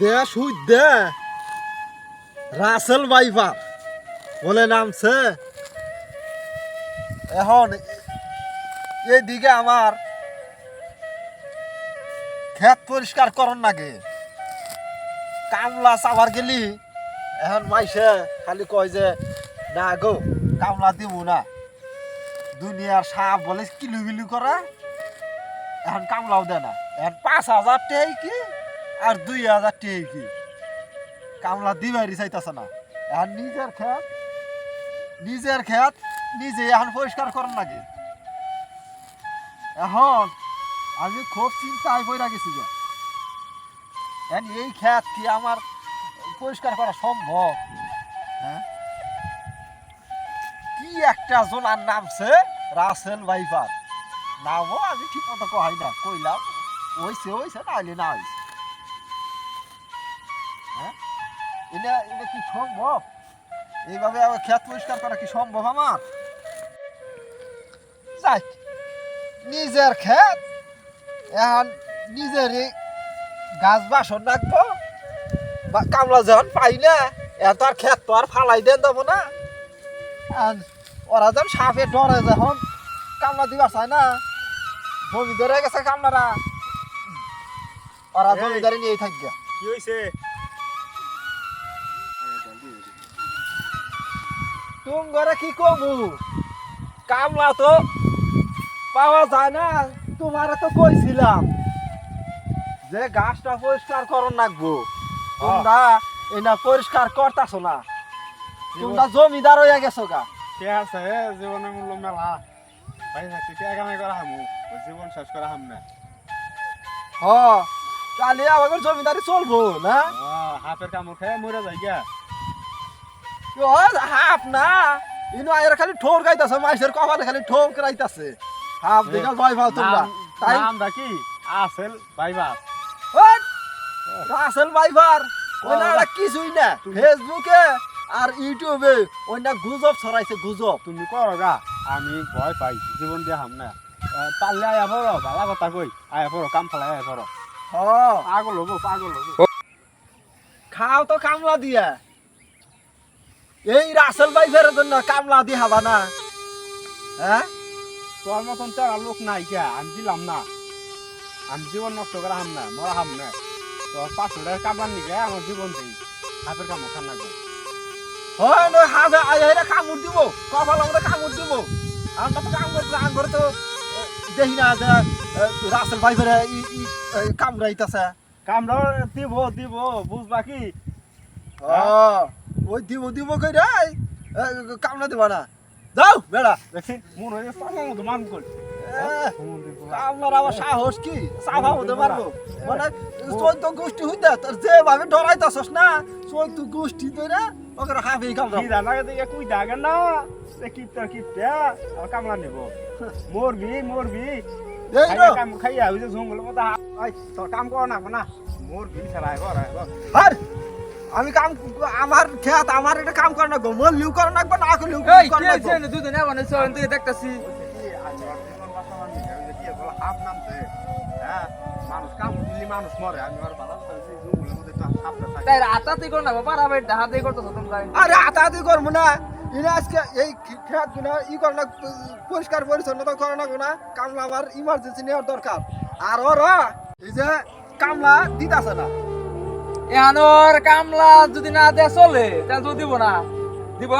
দেশ দে Russell viper বলে নামছে। এখন এইদিকে আমার ক্ষেত পরিষ্কার করন নাগে কামলা চাবার গেলি এখন মাইসে খালি কয় যে না গো কামলা দিব না, দুনিয়ার সাপ বলে কিলু বিলু করা, এখন কামলাও দেয় না। এখন 5,000 টেই কি আর 2,000 টেই কি কামলা দিবারই চাইতেছে না। এখন নিজের ক্ষেত নিজে এখন পরিষ্কার করেন নাকি। এখন আমি খুব চিন্তায় পড়ে গেছি যে এখন এই ক্ষেত কি আমার পরিষ্কার করা সম্ভব? হ্যাঁ, কি একটা জোনার নামছে রাসেল ভাইপার, নামও আমি ঠিক মতো কহাই না, কইলাম হইছে না হইলে না হইছে। হ্যাঁ, এটা এটা কি সম্ভব? এইভাবে আমার ক্ষেত পরিষ্কার করা কি সম্ভব আমার? যাই নিজের ক্ষেত এখন নিজেরই গাছ বাসন রাখবো, কামলা যখন পাই না এত আর ক্ষেত তো আর ফালাই দেন দেবো না। ওরা যখন সাপে ডরে যখন কামলা দিবার চায় না, জমি ধরে গেছে কামলারা, ওরা জমিদারি নিয়েই থাকবে। কি হইছে? তুম ঘরে কি কমু, কামলা তো পাওয়া যায় না। তোমার তো কইছিলাম যে গাছটা পরিষ্কার করন লাগবো, তোমরা এটা পরিষ্কার করতাছো না, তোমরা জমিদার হইয়া গেছো গা। কে আছে জীবনের মূল্য মেলা, ভাই থাকতে কে কামাই করা হামু, জীবন শেষ করা হাম না। হ, তাহলে আমাদের জমিদারি চলবো না। হাতের কামড় খেয়ে মরে যাই গা। হাফ না ইনো আয়ের খালি ঠোর গাইতাছে, মাইসের কপালে খালি ঠোর গাইতাছে। হাফ দেখা ভয় পাও তোমরা। তাই নামটা কি? আসেল ভাইবার। রাসেল ভাইপার ওনারা কিছুই না, ফেসবুকে আর ইউটিউবে ওনা গুজব ছড়াইছে, গুজব। তুমি করো গা, আমি ভয় পাই, জীবন দিয়ে হাম না। পারলে আয়া পড়ো, ভালো কথা কই, আয়া পড়ো, কাম ফেলাই আয়া পড়ো। হ, পাগল হবো। খাও তো কামলা দিয়া, এই রাসেল ভাইপারের জন্য কামলা দিয়ে হবা না। হ্যাঁ, তোর মতন চার লোক নাই কে, আমি দিলাম না। আমি জীবন নষ্ট করা হাম না, মরা হাম না। তোর 500 টাকা কামার নিকে আমার জীবন দেই, হাতের কামড় খান লাগবে। হয় নয় হাতে আইরা কামড় দিব, কপাল আমাদের কামড় দিব। আমরা তো কাম করতে আঙ্গরে তো দেখি না যে রাসেল ভাইপারে কামড়াইতেছে। কামড় দিব বুঝবা কি? ওই দিব কই রে, কামড়া দিব না। যাও বেড়া, দেখি মন হয়ে পাগল মতো মান কই। কামড়ার আবার সাহস কি, চাপা হতে পারবো মানে 14 গোষ্ঠী হইতে তোর যেভাবে ডরাইতেছস না, 14 গোষ্ঠী ধরে ওকে হাফে কামড়া। কি জানা দেখে কুই দাগে না, সে কিপটা আর কামড়া নেব। মরবি এই রে কাম খাইয়া হইছে জঙ্গলের মতো। আই তোর কাম কর না মরবি ফেলাই কর। আর আমি কাম, আমার খেত আমার এটা কাম করে না গো, মন লিউ করে না না লিউ করে না। দুদিন মানে সন থেকে দেখতাছি হাফ নামছে। হ্যাঁ, মানুষ কাম দিলি মানুষ মরে। আমি আর ভালো জঙ্গলের মধ্যে হাফটা খাই। তাই রাতাতে কর না বাবা, রাবে ডাহাতে করতেছ তোমরা। আরে আতাদি করবো না, ইনা আজকে এই খেত গুনা করে না, পরিষ্কার পরিচ্ছন্নতা করে না না, কামলা আমার ইমার্জেন্সি নেওয়ার দরকার। আর ওরা এই যে কামলা দিতাছে না। এহানোর কামলা যদি না দেয়া চলে তাহলে তো দিব না, দিব।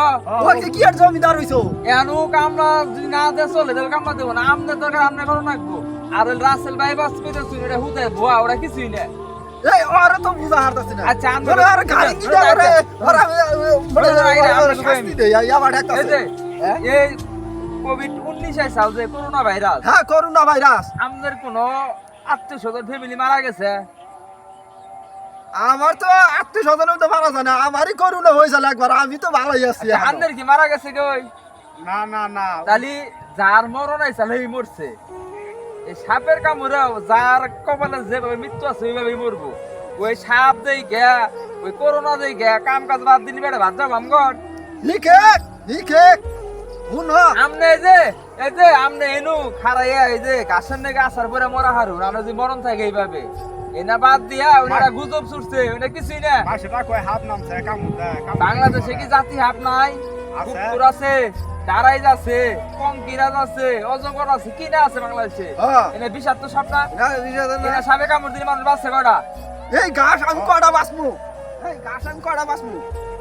ওকে কি আর জমিদার হইছো? এহানো কামলা যদি না দেয়া চলে তাহলে কামলা দিব না। আমনে দরকার আমনে করো নাকবো। আর রাসেল ভাই বাস কইতাছ এটা হুদায় ভুয়া, ওরা কিছুই না। এই ওরা তো বুঝা হারতাছে না। আচ্ছা আমি ওরা আর গাড়ি কি দেবে? ওরা শাস্তি দেয় আবার এই ডাকতাছে। যে এই কোভিড-19 আইছাল যে করোনা ভাইরাস, হ্যাঁ, করোনা ভাইরাস। আমাদের কোনো আত্মীয়-স্বজন ফ্যামিলি মারা গেছে? আমার তো 800 তো মারা যায় না, আমারই করোনা হয়েছিল একবার, আমি তো ভালোই আছি। আমাদের কি মারা গেছে কই? না তালি যার মরণ আইছাল এই মরছে। এই সাপের কামড়েও যার কপালে যেভাবে মৃত্যু আছে ওইভাবেই মরবো। ওই সাপ দেই গে, ওই করোনা দেই গে, কাম কাজ বাদ দিলি বেড়ে ভাত যাবো আমগর। লিখে শুনো, আমনে এই যে আমনে এনু খারাইয়া এই যে গাছের নেগে আসার পরে মরা হারু, আমরা যদি মরণ থাকে এইভাবে এনা বাদ দিয়া ওনারা গুজব ছুটছে ওনা কিছুই না মাসেটা কয় হাত নামছে কামড় দেয় বাংলাদেশে কি জাতি হাপ নাই আছে। কুকুর আছে তারাইজ আছে কঙ্কিরাজ আছে অজগর আছে কি না আছে বাংলাদেশে হ্যাঁ এনে বিষাক্ত সাপ না না, বিষাক্ত না। এনা সাপে কামড় দিলে মানুষ বাঁচছে কয়টা এই ঘাস আমি কয়টা বাঁচমু এই ঘাস আমি কয়টা বাঁচমু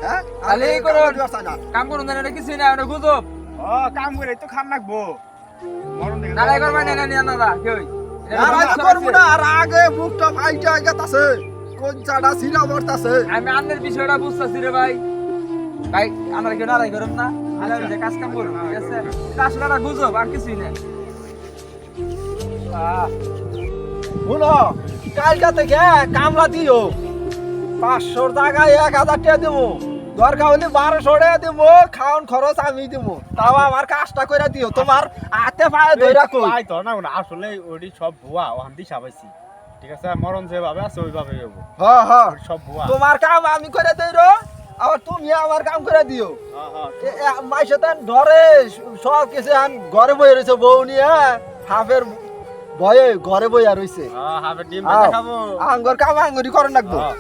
হ্যাঁ তাহলে এই আমি করুন। কামড় দিবার চাই না। কাম করুন না এটা কিছুই না ওটা গুজব ও কাম করে তো খান রাখবো মরণ দেখে নারাই করবেন না নিয়ে না কেউ আর আমি করবো না আর আগে মুখটা ফাইটা গেতাছে কোন চাটা সিরা মরতাছে আমি আন্নের বিষয়টা বুঝতেছি রে ভাই ভাই আমরা কেউ নারাই করুন না আমি যে কাজ কাম করুন ঠিক আছে এটা আসলে একটা গুজব আর কিছুই না শুনো কালকা থেকে কামলা দিও 500 টাকায় 1000 টাকা দেবো দরকার হলে 1200 টাকা দেবো খাওন খরচ আমি দেবো তাও আমার কাজটা করে দিও তোমার হাতে পায়ে ধরে রাখো আই তো না আসলে ওডি সব ভুয়া ও আমি সাবাইছি ঠিক আছে মরণ যেভাবে আছে ওইভাবে হবো হ্যাঁ হ্যাঁ ওডি সব ভুয়া তোমার কাম আমি করে দেই রো আবার তুমি আমার কাম করে দিও মাইসে তান ধরে সব কিছু আন ঘরে বই রয়েছে বউ নিয়ে হাফের ভয়ে ঘরে বইয়া রয়েছে হাফে ডিম ভেজে খাবো আঙ্গর কাম আঙ্গুরি করে রাখবো হ্যাঁ।